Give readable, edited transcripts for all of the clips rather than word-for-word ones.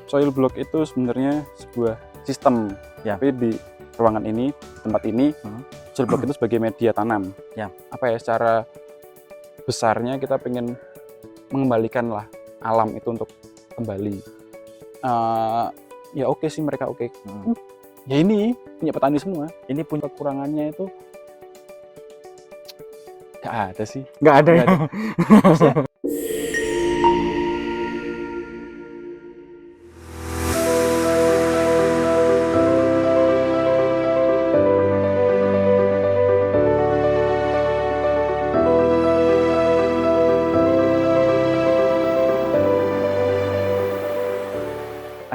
Soil block itu sebenarnya sebuah sistem, Ya. tapi di ruangan ini, di tempat ini, soil block itu sebagai media tanam. Ya. Apa ya, secara besarnya kita pengen mengembalikan lah alam itu untuk kembali. Ya oke sih, mereka oke. Ya ini punya petani semua. Ini punya kekurangannya itu nggak ada sih. Nggak ada ya?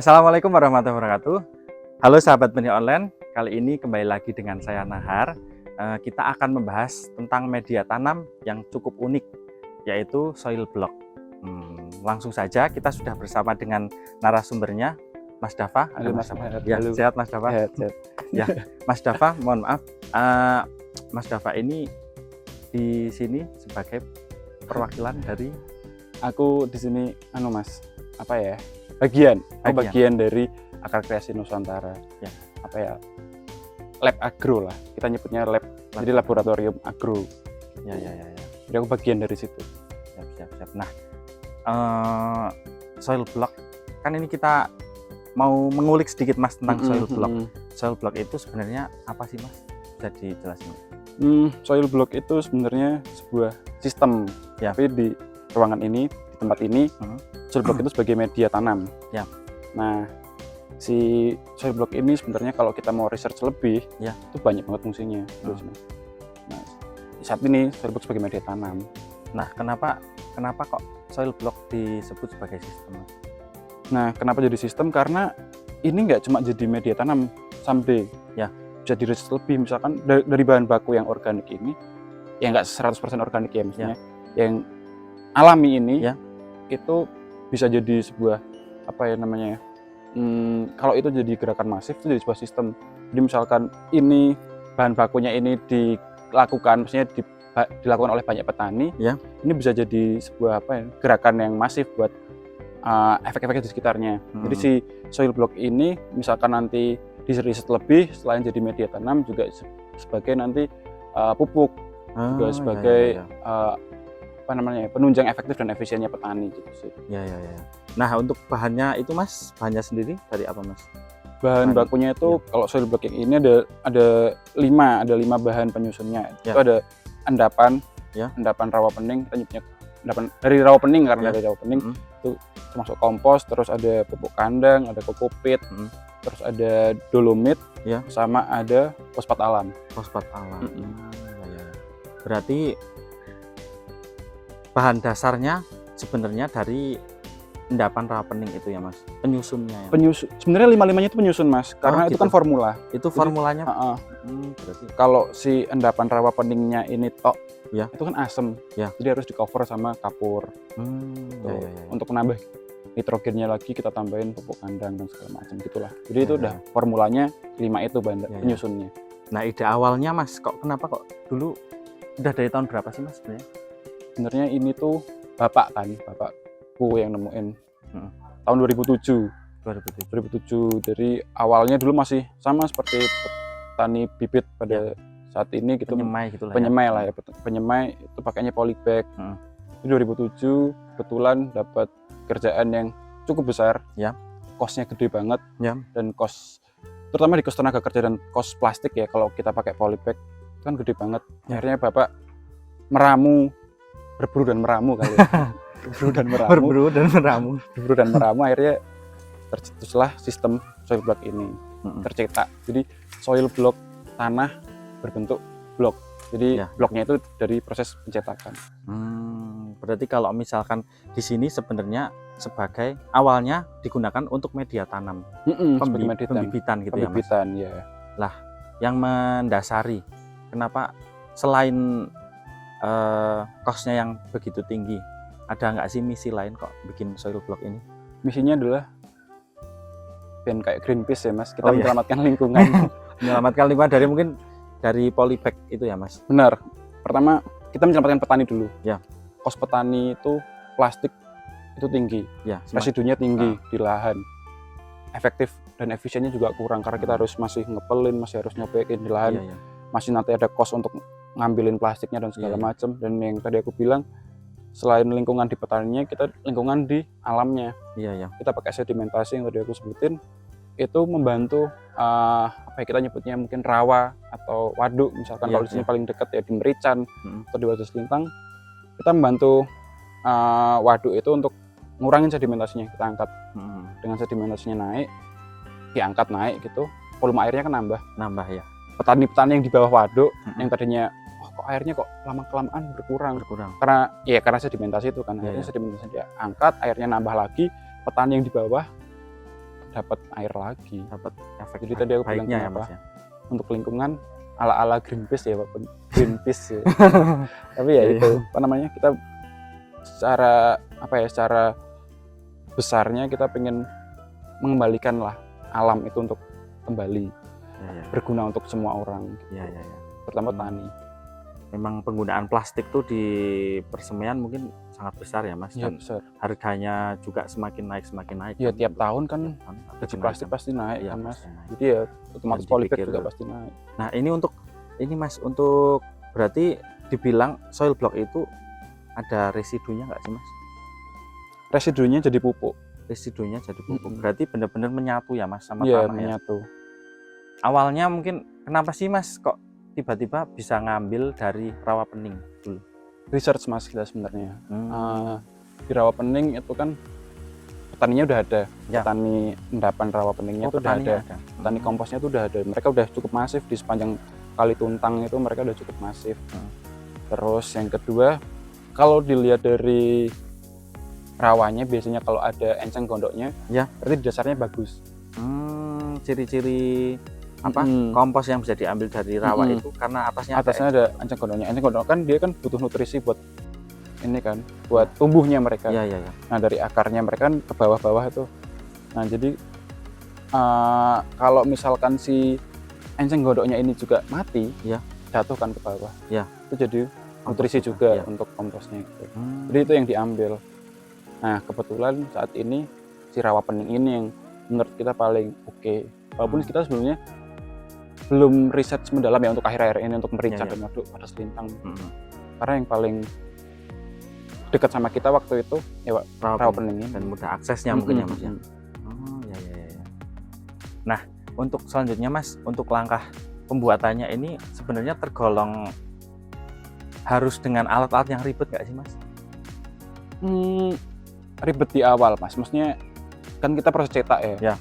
Assalamualaikum warahmatullahi wabarakatuh. Halo sahabat benih online, kali ini kembali lagi dengan saya Nahar. Kita akan membahas tentang media tanam yang cukup unik, yaitu soil block. Langsung saja kita sudah bersama dengan narasumbernya, Mas Dafa. Halo Mas Dafa. Ya, sehat Mas Dafa? Sehat. Ya, Mas Dafa, mohon maaf, Mas Dafa ini di sini sebagai perwakilan dari Aku di sini, Mas, apa ya? Bagian dari Akar Kreasi Nusantara. Ya. Apa ya? Lab agro lah. Kita nyebutnya lab. Jadi laboratorium agro. Ya. Jadi aku bagian dari situ. Siap. Nah, soil block, kan ini kita mau mengulik sedikit Mas tentang soil block. Soil block itu sebenarnya apa sih Mas? Bisa dijelasin? Soil block itu sebenarnya sebuah sistem. Ya. Tapi di ruangan ini, di tempat ini, soil block itu sebagai media tanam. Ya. Nah, si soil block ini sebenarnya kalau kita mau research lebih, ya, itu banyak banget fungsinya. Nah, saat ini soil block sebagai media tanam. Nah, kenapa kok soil block disebut sebagai sistem? Nah, kenapa jadi sistem? Karena ini nggak cuma jadi media tanam someday. Ya. Bisa di research lebih, misalkan dari bahan baku yang organik ini, ya nggak 100% organik ya, misalnya yang alami ini, itu bisa jadi sebuah kalau itu jadi gerakan masif, itu jadi sebuah sistem. Jadi misalkan ini bahan bakunya ini dilakukan, maksudnya dilakukan oleh banyak petani, ini bisa jadi sebuah gerakan yang masif buat efek-efek di sekitarnya. Jadi si soil block ini misalkan nanti di-riset lebih, selain jadi media tanam juga sebagai nanti pupuk, juga sebagai penunjang efektif dan efisiennya petani gitu sih. Ya. Nah, untuk bahannya itu Mas, bahannya sendiri dari apa Mas? Bahan bakunya itu kalau soil block yang ini ada 5 bahan penyusunnya. Itu ada endapan, endapan rawa pening, kita nyebutnya endapan dari rawa pening karena dari rawa pening. Itu termasuk kompos, terus ada pupuk kandang, ada kokopit, terus ada dolomit, sama ada fosfat alam. Fosfat alam. Berarti bahan dasarnya sebenarnya dari endapan rawa pening itu ya Mas, penyusunnya ya? Sebenarnya 5-5-nya itu penyusun Mas, karena itu kan formula. Itu formulanya? Berarti kalau si endapan rawa peningnya ini tok, itu kan asam, jadi harus di cover sama kapur. Untuk menambah nitrogennya lagi kita tambahin pupuk kandang dan segala macam gitulah. Jadi itu udah formulanya 5 itu bahan penyusunnya. Nah, ide awalnya Mas, kenapa dulu udah dari tahun berapa sih Mas sebenarnya? Sebenarnya ini tuh bapakku yang nemuin tahun 2007. Dari awalnya dulu masih sama seperti petani bibit pada saat ini gitu. Penyemai lah ya. Penyemai itu pakainya polybag. Di 2007 kebetulan dapat kerjaan yang cukup besar. Kosnya gede banget. Dan terutama di kos tenaga kerja dan kos plastik ya, kalau kita pakai polybag itu kan gede banget. Akhirnya bapak berburu dan meramu kali ya. Berburu dan meramu akhirnya tercetuslah sistem soil block ini tercetak. Jadi soil block, tanah berbentuk blok. Jadi bloknya itu dari proses pencetakan. Berarti kalau misalkan di sini sebenarnya sebagai awalnya digunakan untuk media tanam, pembibitan gitu ya Mas. Lah, yang mendasari kenapa selain kosnya yang begitu tinggi, ada nggak sih misi lain kok bikin soil block ini? Misinya adalah kayak Greenpeace ya Mas, kita menyelamatkan lingkungan. Menyelamatkan lingkungan dari polybag itu ya Mas? Benar. Pertama kita menyelamatkan petani dulu. Ya. Kos petani itu plastik itu tinggi, residunya tinggi di lahan. Efektif dan efisiennya juga kurang karena kita harus masih ngepelin, masih harus nyopekin di lahan, masih nanti ada cost untuk ngambilin plastiknya dan segala macam. Dan yang tadi aku bilang, selain lingkungan di petaninya, kita lingkungan di alamnya. Kita pakai sedimentasi yang tadi aku sebutin, itu membantu kita nyebutnya mungkin rawa atau waduk misalkan. Kalau di sini paling dekat ya di Merican atau di Waduk Selintang, kita membantu waduk itu untuk ngurangin sedimentasinya. Kita angkat dengan sedimentasinya diangkat naik gitu, volume airnya kan nambah ya. Petani-petani yang di bawah waduk yang tadinya kok airnya kok lama-kelamaan berkurang karena sedimentasi itu kan. Akhirnya sedimentasi dia angkat, airnya nambah lagi, petani yang di bawah dapat air lagi, dapat efek. Jadi tadi aku bilang kenapa untuk lingkungan ala Greenpeace ya, walaupun Greenpeace ya. Tapi ya itu kita secara besarnya kita pengen mengembalikan lah alam itu untuk kembali berguna untuk semua orang, terutama petani. Memang penggunaan plastik tuh di persemian mungkin sangat besar ya Mas, dan besar. Harganya juga semakin naik ya kan? Tiap tahun kan gaji plastik pasti naik kan Mas, jadi ya otomatis polybag juga pasti naik. Nah ini Mas, untuk berarti dibilang soil block itu ada residunya nggak sih Mas? Residunya jadi pupuk. Berarti benar-benar menyatu ya Mas sama tanah menyatu. Awalnya mungkin kenapa sih Mas kok tiba-tiba bisa ngambil dari rawa pening dulu? Research Mas kita sebenarnya. Di rawa pening itu kan petaninya udah ada, petani endapan rawa peningnya itu udah ada. Petani komposnya itu udah ada. Mereka udah cukup masif di sepanjang Kali Tuntang itu, mereka udah cukup masif. Terus yang kedua, kalau dilihat dari rawanya biasanya kalau ada enceng gondoknya, berarti dasarnya bagus. Ciri-ciri kompos yang bisa diambil dari rawa itu karena atasnya ada enceng gondoknya. Enceng gondok kan dia kan butuh nutrisi buat ini kan, buat tumbuhnya mereka. Nah dari akarnya mereka kan ke bawah-bawah itu. Nah jadi kalau misalkan si enceng gondoknya ini juga mati, jatuh kan ke bawah, itu jadi nutrisi juga untuk komposnya gitu. Jadi itu yang diambil. Nah kebetulan saat ini si rawa pening ini yang menurut kita paling oke. Walaupun kita sebelumnya belum riset mendalam ya untuk akhir-akhir ini untuk Merican dan Waduk Selintang. Karena yang paling dekat sama kita waktu itu ya rawa pening ini dan mudah aksesnya mungkin ya Mas ya. Nah untuk selanjutnya Mas, untuk langkah pembuatannya ini sebenarnya tergolong harus dengan alat-alat yang ribet nggak sih Mas? Ribet di awal Mas, maksudnya kan kita proses cetak ya.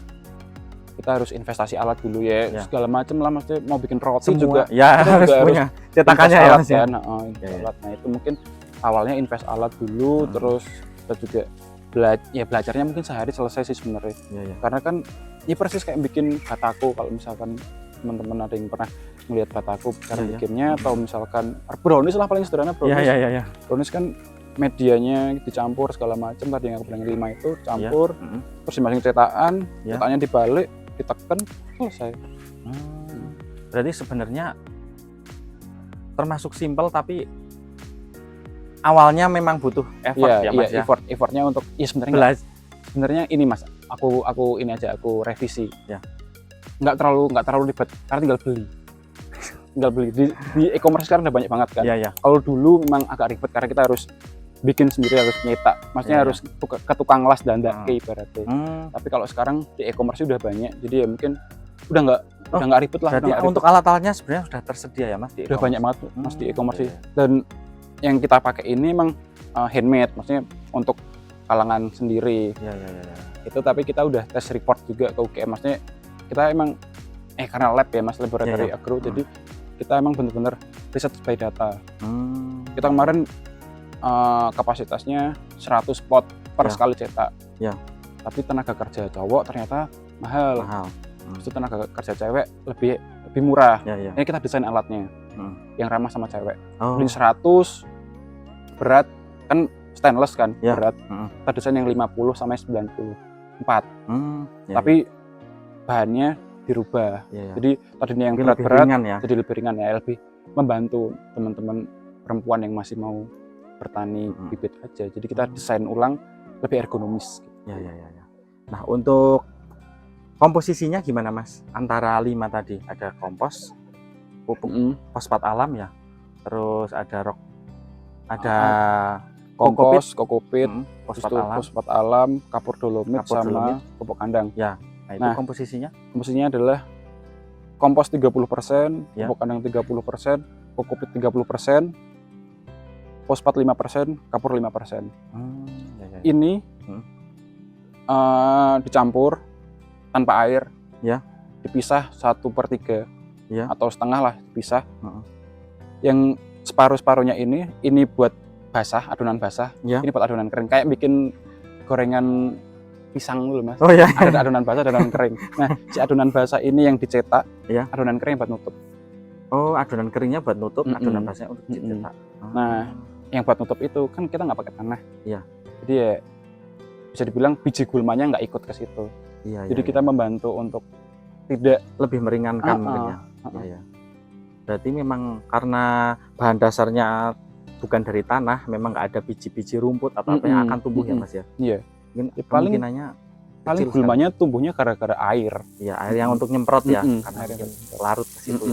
Kita harus investasi alat dulu segala macam lah, maksudnya mau bikin roti semua, juga harus punya cetakannya ya Mas ya. Alat. Nah itu mungkin awalnya invest alat dulu, terus kita juga belajarnya mungkin sehari selesai sih sebenarnya. Karena kan ini persis kayak bikin batako. Kalau misalkan teman-teman ada yang pernah melihat batako cara bikinnya, atau misalkan brownies lah paling sederhana brownies. Brownies kan medianya dicampur segala macam, tadi yang aku bilang 5 itu campur, terus dimasukin cetaknya dibalik, ditekan, selesai. Berarti sebenarnya termasuk simpel tapi awalnya memang butuh effort ya Mas ya. Effortnya untuk sebenarnya ini Mas, aku ini aja aku revisi. Nggak terlalu ribet karena tinggal beli. Di e-commerce sekarang udah banyak banget kan. Kalau dulu memang agak ribet karena kita harus bikin sendiri, harus nyetak, maksudnya harus ke tukang las dan ibaratnya. Tapi kalau sekarang di e-commerce udah banyak, jadi ya mungkin udah nggak ribet lah. Berarti untuk alat-alatnya sebenarnya sudah tersedia ya Mas di e-commerce? Udah banyak banget Mas di e-commerce. Dan yang kita pakai ini emang handmade, maksudnya untuk kalangan sendiri. Itu tapi kita udah tes report juga ke UGM, maksudnya kita emang karena lab ya Mas, laboratori agro, jadi kita emang bener-bener riset by data. Kita kemarin kapasitasnya 100 pot per sekali cetak. Tapi tenaga kerja cowok ternyata mahal. Itu tenaga kerja cewek lebih murah. Ini kita desain alatnya yang ramah sama cewek. Beli 100 berat kan stainless kan, berat. Kita desain yang 50 sampai 94. Tapi bahannya dirubah. Jadi tadinya yang berat-berat jadi lebih ringan ya, lebih membantu teman-teman perempuan yang masih mau bertani bibit aja. Jadi kita desain ulang lebih ergonomis. Ya. Nah, untuk komposisinya gimana Mas? Antara 5 tadi, ada kompos, pupuk fosfat alam ya, terus ada kompos, kokopit, fosfat alam, kapur dolomit, sama pupuk kandang. Ya. Nah, itu komposisinya adalah kompos 30%, pupuk kandang 30%, kokopit 30%, fosfat 5%, kapur 5%. Ini dicampur tanpa air, dipisah 1/3 atau setengah lah dipisah. Yang separuh-separuhnya ini buat basah, adonan basah, ini buat adonan kering, kayak bikin gorengan pisang dulu Mas. Ada adonan basah, adonan kering. Nah, si adonan basah ini yang dicetak, adonan kering buat nutup. Adonan keringnya buat nutup, adonan basahnya untuk dicetak. Nah, yang buat nutup itu kan kita nggak pakai tanah. Jadi ya bisa dibilang biji gulmanya nggak ikut ke situ. Jadi kita membantu untuk tidak lebih meringankan mungkin ya. Berarti memang karena bahan dasarnya bukan dari tanah, memang nggak ada biji-biji rumput atau apa yang akan tumbuh ya Mas ya. Iya. Mungkin kemungkinannya paling gulmanya tumbuhnya gara-gara air. Iya, air yang untuk nyemprot ya, karena mungkin larut ke situ.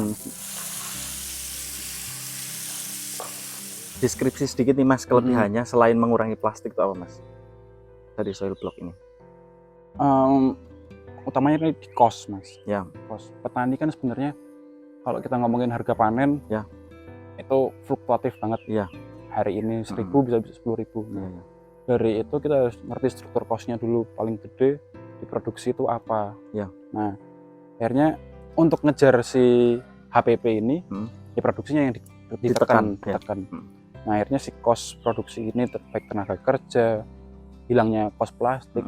Deskripsi sedikit nih Mas kelebihannya selain mengurangi plastik itu apa Mas? Dari soil block ini. Utamanya ini di cost Mas. Cost. Petani kan sebenarnya kalau kita ngomongin harga panen, itu fluktuatif banget. Hari ini 1.000 bisa 10.000. Dari itu kita harus ngerti struktur cost-nya dulu, paling gede di produksi itu apa. Nah, akhirnya untuk ngejar si HPP ini, di produksinya yang ditekan. Nah, akhirnya si cost produksi ini baik tenaga kerja, hilangnya cost plastik,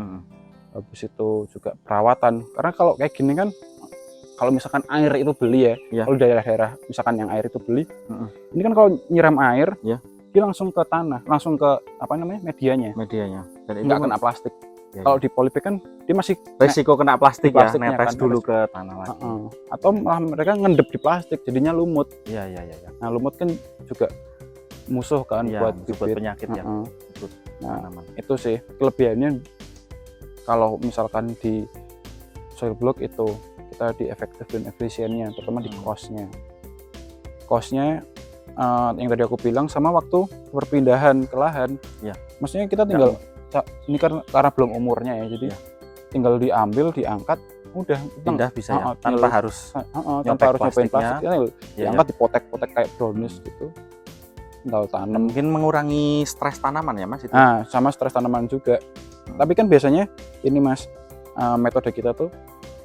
habis itu juga perawatan. Karena kalau kayak gini kan, kalau misalkan air itu beli kalau daerah-daerah misalkan yang air itu beli, ini kan kalau nyiram air, dia langsung ke tanah, langsung ke medianya. Dan nggak kena plastik. Kalau di polybag kan dia masih resiko kena plastik netes dulu ke tanah lagi. Atau malah mereka ngendep di plastik, jadinya lumut. Nah, lumut kan juga musuh kan buat penyakit Nah, itu sih kelebihannya. Kalau misalkan di soil block itu kita di efektif dan efisiennya, terutama di cost-nya yang tadi aku bilang, sama waktu perpindahan ke lahan. Maksudnya kita tinggal ini karena belum umurnya ya, jadi tinggal diambil, diangkat, udah pindah bisa tanpa harus nyobain plastik, diangkat, dipotek-potek kayak brownies gitu, tinggal tanam. Mungkin mengurangi stres tanaman ya Mas itu. Sama stres tanaman juga. Tapi kan biasanya ini Mas, metode kita tuh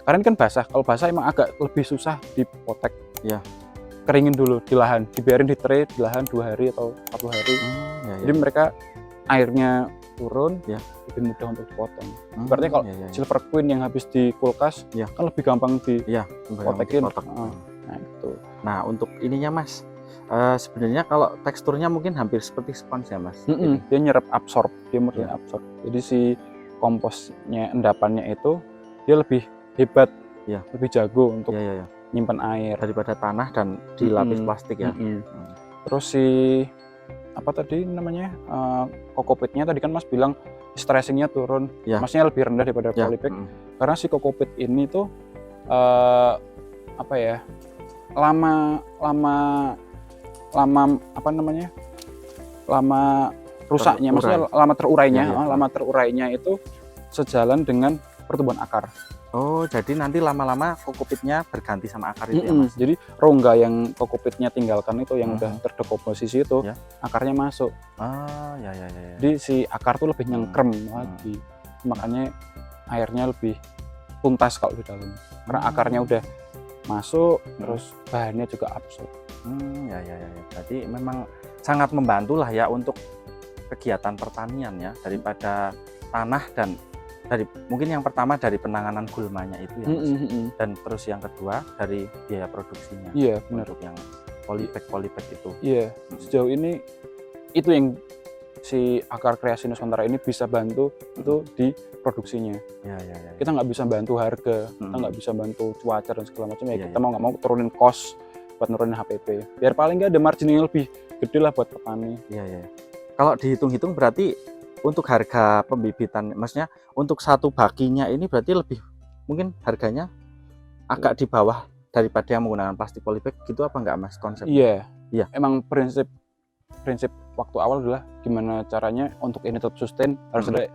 karena ini kan basah. Kalau basah emang agak lebih susah dipotek. Keringin dulu di lahan, dibiarin di tray di lahan 2 hari atau 1 hari. Jadi mereka airnya turun, lebih mudah untuk dipotong. Berarti kalau Silver Queen yang habis di kulkas, kan lebih gampang dipotekin. Nah, itu. Nah, untuk ininya Mas, sebenarnya kalau teksturnya mungkin hampir seperti spons ya Mas. Dia nyerap absorb, absorb. Jadi si komposnya, endapannya itu dia lebih hebat, lebih jago untuk nyimpan air daripada tanah dan dilapis plastik ya. Terus si apa tadi namanya, kokopitnya tadi kan Mas bilang stressingnya turun, maksudnya lebih rendah daripada polybag. Karena si kokopit ini tuh apa ya, lama rusaknya, maksudnya lama terurainya itu sejalan dengan pertumbuhan akar. Jadi nanti lama-lama kokopitnya berganti sama akar itu ya Mas? Jadi rongga yang kokopitnya tinggalkan itu, yang udah terdekomposisi itu, akarnya masuk. Jadi si akar tuh lebih nyengkrem lagi, makanya airnya lebih tuntas kalau di dalam, karena akarnya udah masuk, terus bahannya juga absorb. Berarti memang sangat membantu lah ya untuk kegiatan pertanian ya, daripada tanah, dan mungkin yang pertama dari penanganan gulmanya itu ya Mas. Dan terus yang kedua dari biaya produksinya. Benar. Untuk yang polybag itu. Sejauh ini itu yang si akar kreasi Nusantara ini bisa bantu itu di produksinya. Kita nggak bisa bantu harga, kita nggak bisa bantu cuaca dan segala macam. Kita mau nggak mau turunin cost buat nurunin HPP, biar paling nggak ada margin yang lebih gede lah buat petani. Kalau dihitung-hitung berarti untuk harga pembibitan, maksudnya untuk satu bakinya ini berarti lebih mungkin harganya agak di bawah daripada yang menggunakan plastik polybag gitu apa enggak Mas konsepnya? Iya. Emang prinsip waktu awal adalah gimana caranya untuk ini tetap sustain harus ada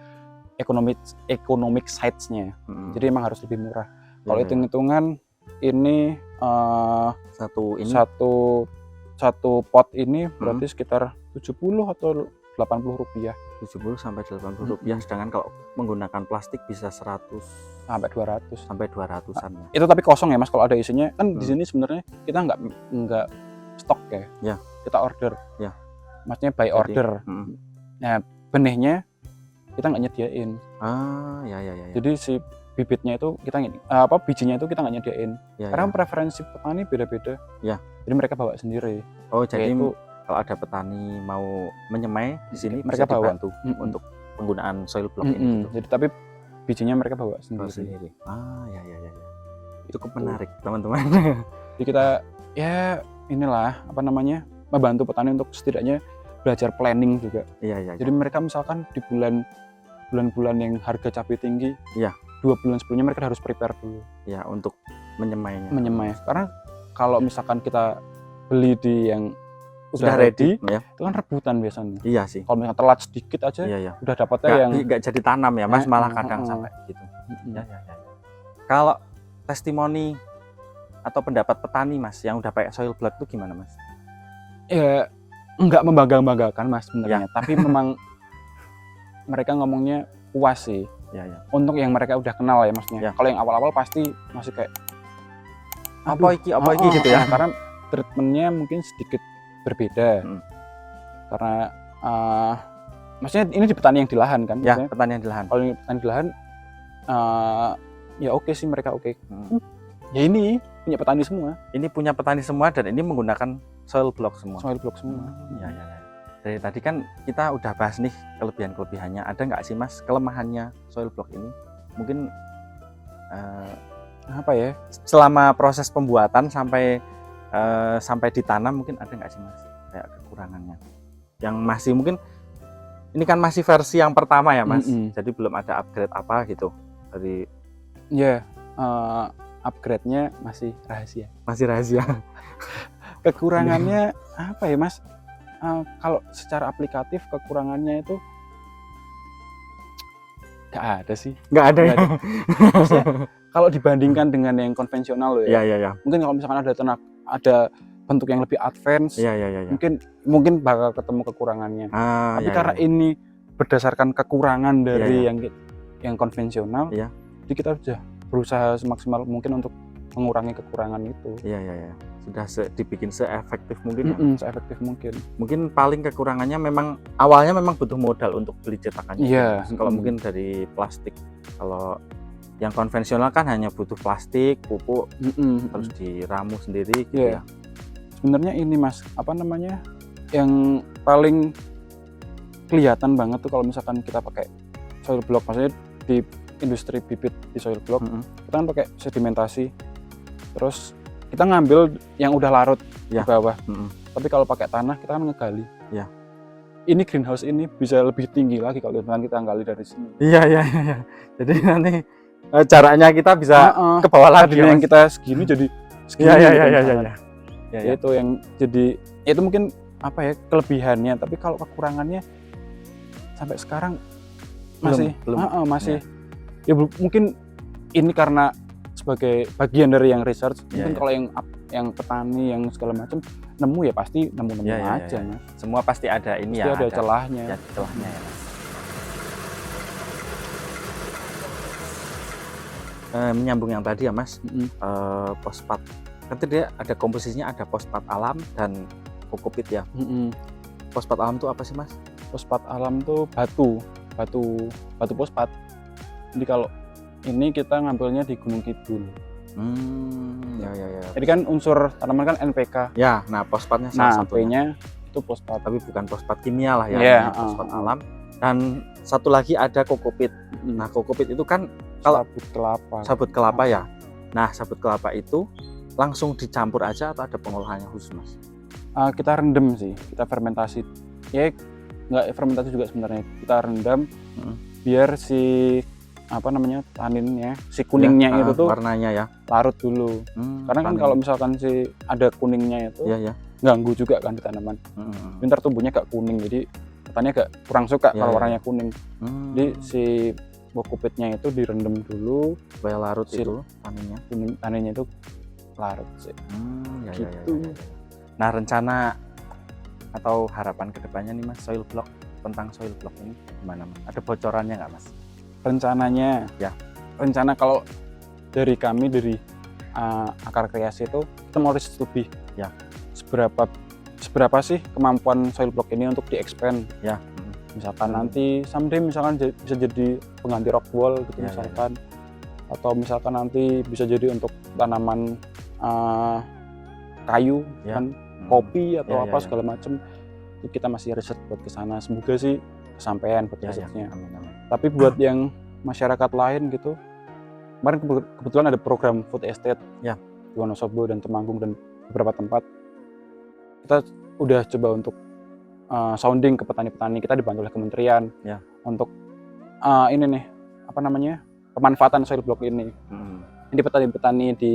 economic sides-nya. Jadi emang harus lebih murah. Kalau hitung-hitungan ini satu pot ini berarti sekitar 70 atau 80 rupiah. 70 sampai 80 rupiah, sedangkan kalau menggunakan plastik bisa 100 sampai 200 sampai 200-an ya. Itu tapi kosong ya Mas, kalau ada isinya kan di sini sebenarnya kita nggak stok ya. Kita order. Maksudnya by order. Nah, benihnya kita nggak nyediain. Ya. Jadi si bibitnya itu kita bijinya itu kita nggak nyediain. Karena preferensi petani beda-beda. Jadi mereka bawa sendiri. Oh, jadi itu kalau ada petani mau menyemai di sini mereka bawa untuk penggunaan soil block ini. Jadi tapi bijinya mereka bawa sendiri. Ya. Cukup menarik, teman-teman. Jadi kita inilah membantu petani untuk setidaknya belajar planning juga. Jadi mereka misalkan di bulan-bulan yang harga cabai tinggi, 2 bulan sebelumnya mereka harus prepare dulu. Untuk menyemainya. Karena kalau misalkan kita beli di yang udah ready, itu kan rebutan biasanya. Iya sih. Kalau misalnya telat sedikit aja, udah dapatnya nggak jadi tanam ya Mas, malah kadang sampai gitu. Kalau testimoni atau pendapat petani Mas yang udah pakai soil block itu gimana Mas? Ya nggak membangga-banggakan Mas sebenarnya, tapi memang mereka ngomongnya puas sih. Untuk yang mereka udah kenal ya maksudnya. Kalau yang awal-awal pasti masih kayak apa iki gitu ya. Karena treatmentnya mungkin sedikit berbeda. Karena maksudnya ini di petani yang di lahan kan? Petani yang di lahan. Kalau petani di lahan ya oke sih mereka oke. Ya ini punya petani semua. Ini punya petani semua dan ini menggunakan soil block semua. Ya. Dari tadi kan kita udah bahas nih kelebihan-kelebihannya. Ada nggak sih Mas kelemahannya soil block ini? Mungkin selama proses pembuatan sampai ditanam mungkin ada nggak sih Mas kayak kekurangannya? Yang masih mungkin ini kan masih versi yang pertama ya Mas. Jadi belum ada upgrade apa gitu dari. Upgrade-nya masih rahasia. Kekurangannya apa ya Mas? Kalau secara aplikatif kekurangannya itu nggak ada sih. Nggak ada. Kalau dibandingkan dengan yang konvensional ya. Mungkin kalau misalkan ada bentuk yang lebih advance, mungkin bakal ketemu kekurangannya. Tapi karena ini berdasarkan kekurangan dari yang konvensional, jadi kita sudah berusaha semaksimal mungkin untuk mengurangi kekurangan itu. Sudah dibikin seefektif mungkin. Seefektif mungkin. Mungkin paling kekurangannya memang awalnya memang butuh modal untuk beli cetakannya. Kalau mungkin dari plastik, kalau yang konvensional kan hanya butuh plastik, pupuk, terus diramu sendiri gitu ya. Sebenarnya ini Mas, yang paling kelihatan banget tuh kalau misalkan kita pakai soil block, maksudnya di industri bibit di soil block, kita kan pakai sedimentasi, terus kita ngambil yang udah larut di bawah. Tapi kalau pakai tanah kita kan ngegali. Ini greenhouse ini bisa lebih tinggi lagi kalau kita gali dari sini. Jadi nanti caranya kita bisa ke bawah lagi. Yang kita segini jadi segini. Itu yang jadi itu mungkin kelebihannya. Tapi kalau kekurangannya sampai sekarang masih. Ya mungkin ini karena sebagai bagian dari yang research. Mungkin kalau yang petani yang segala macam nemu ya pasti nemu aja. Mas. Semua pasti ada ini pasti ada celahnya. Celahnya ya. Menyambung yang tadi ya Mas, fosfat. Kan dia ada komposisinya, ada fosfat alam dan kokopit ya. Fosfat alam itu apa sih Mas? Fosfat alam tuh batu fosfat. Jadi kalau ini kita ngambilnya di Gunung Kidul. Jadi kan unsur tanaman kan NPK. Nah fosfatnya salah satunya. Itu fosfat, tapi bukan fosfat kimia lah ya. Fosfat alam. Dan satu lagi ada kokopit. Nah kokopit itu kan kalau sabut kelapa ya. Nah sabut kelapa itu langsung dicampur aja atau ada pengolahannya khusus Mas? Kita rendam sih, kita fermentasi. Ya nggak fermentasi juga sebenarnya, kita rendam biar si apa namanya taninnya, si kuningnya itu tuh warnanya ya larut dulu. Karena kan kalau misalkan si ada kuningnya itu ganggu juga kan di tanaman. Ntar tumbuhnya gak kuning, jadi petani agak kurang suka kalau warnanya kuning. Jadi si bokupitnya itu direndam dulu supaya larut itu taninnya itu larut sih. Gitu. Nah, rencana atau harapan kedepannya nih Mas, soil block, tentang soil block ini gimana Mas? Ada bocorannya nggak Mas? Rencananya rencana kalau dari kami dari Akar Kreasi itu kita mau riset lebih seberapa sih kemampuan soil block ini untuk di-expand misalkan nanti someday misalkan bisa jadi pengganti rock wall gitu misalkan atau misalkan nanti bisa jadi untuk tanaman kayu kan kopi atau segala macam. Itu kita masih riset buat kesana, semoga sih kesampaian buat risetnya. Tapi buat yang masyarakat lain gitu, kemarin kebetulan ada program food estate di Wonosobo dan Temanggung dan beberapa tempat. Kita udah coba untuk sounding ke petani-petani, kita dibantu oleh kementerian untuk ini nih apa namanya pemanfaatan soil block ini. Jadi petani-petani di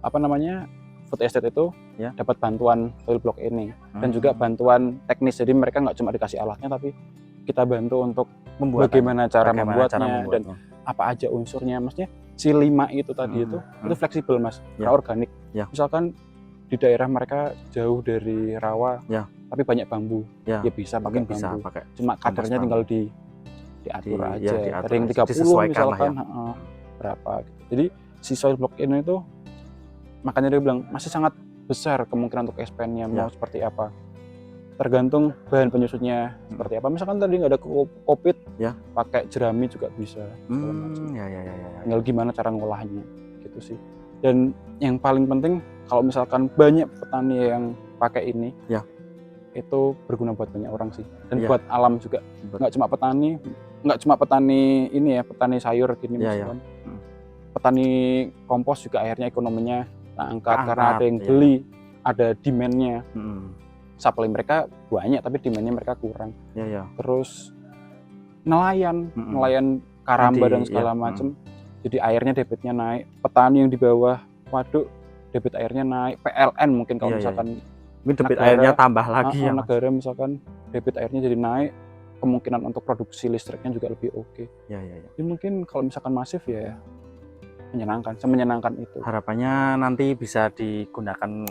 apa namanya food estate itu dapat bantuan soil block ini dan juga bantuan teknis. Jadi mereka nggak cuma dikasih alatnya, tapi kita bantu untuk bagaimana cara membuatnya dan apa aja unsurnya. Maksudnya si 5 itu tadi itu fleksibel Mas, organik. Misalkan di daerah mereka jauh dari rawa, tapi banyak bambu, ya bisa pakai bambu. Cuma kadarnya tinggal diatur aja. Dari yang 30 misalkan berapa. Gitu. Jadi si soil block ini itu makanya dia bilang masih sangat besar kemungkinan untuk expand-nya mau seperti apa. Tergantung bahan penyusunnya seperti apa. Misalkan tadi nggak ada kopit, pakai jerami juga bisa. Tinggal gimana cara ngolahnya, gitu sih. Dan yang paling penting kalau misalkan banyak petani yang pakai ini, itu berguna buat banyak orang sih. Dan buat alam juga. Nggak cuma petani ini ya, petani sayur gini misalkan. Petani kompos juga akhirnya ekonominya angkat karena ada yang beli, ada demand-nya. Supply mereka banyak tapi demand-nya mereka kurang. Terus nelayan karamba dan segala macam. Jadi airnya debitnya naik. Petani yang di bawah waduk debit airnya naik. PLN mungkin kalau misalkan debit airnya tambah lagi negara misalkan debit airnya jadi naik, kemungkinan untuk produksi listriknya juga lebih oke. Jadi mungkin kalau misalkan masif ya menyenangkan itu. Harapannya nanti bisa digunakan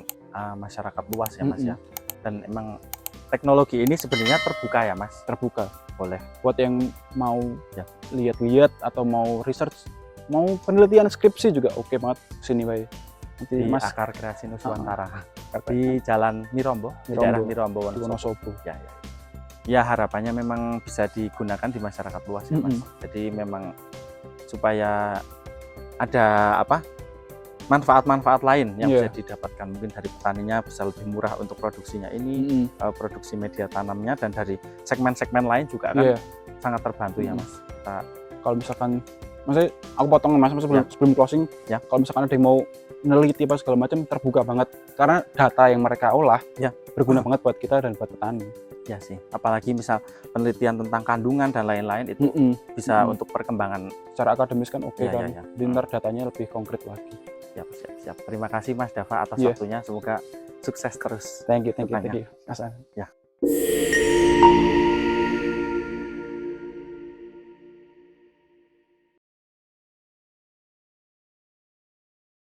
masyarakat luas ya Mas ya. Dan emang teknologi ini sebenarnya terbuka ya Mas? Terbuka. Boleh. Buat yang mau lihat-lihat atau mau research, mau penelitian skripsi juga oke banget sini Bay. Nanti di Mas Akar Kreasi Nuswantara di Jalan Mirombo, di daerah Mirombo Wonosobo. Ya harapannya memang bisa digunakan di masyarakat luas ya Mas. Jadi memang supaya ada manfaat-manfaat lain yang bisa didapatkan, mungkin dari petaninya bisa lebih murah untuk produksinya ini, produksi media tanamnya, dan dari segmen-segmen lain juga kan sangat terbantu ya Mas. Kalau misalkan maksudnya aku potong Mas sebelum closing, kalau misalkan ada yang mau meneliti apa segala macam, terbuka banget karena data yang mereka olah berguna banget buat kita dan buat petani. Ya sih, apalagi misal penelitian tentang kandungan dan lain-lain itu bisa untuk perkembangan secara akademis kan kan. Jadi ntar datanya lebih konkret lagi. Siap. Terima kasih Mas Dava atas waktunya. Semoga sukses terus. Thank you. Mas.